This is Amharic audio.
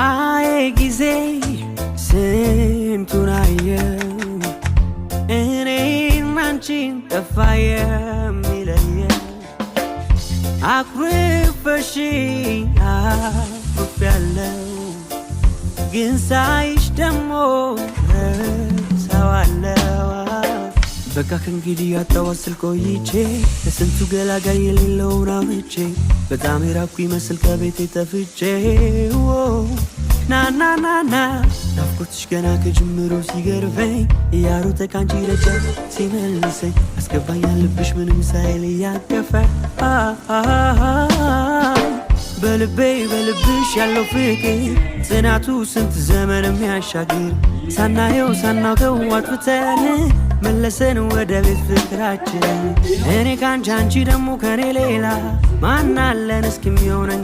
አይ ጊዜ ስንቱን አየው እኔን አንቺን ጠፋ የሚለየን አኩርፈሽኝ አኩርፌያለሁ ግን ሳይሽ ደሞ ረሳዋለሁ በቃ ከእንግዲህ አጣዋስል ቆይቼ ከስንቱ ገላጋይ የሌለውን አምቼ በጣም የራኩ ይመስል ከቤቴ ጠፍቼ ናናናና ናፍቆትሽ ገና ከጅምሮ ሲገርፈኝ እያሮጠ ካንቺ ረጃ ሲመልሰኝ አስገባኛል ልብሽ ምንም ሳይል እያቀፈ በልብሽ ያለው ፍቅር ጽናቱ ስንት ዘመን የሚያሻግር ሳናየው ሳናውቀው አጥፍተን መለሰን ወደ ቤት ፍቅራችን እኔ ካንቺ አንቺ ደግሞ ከኔ ሌላ ማን አለን እስኪ የሚሆነን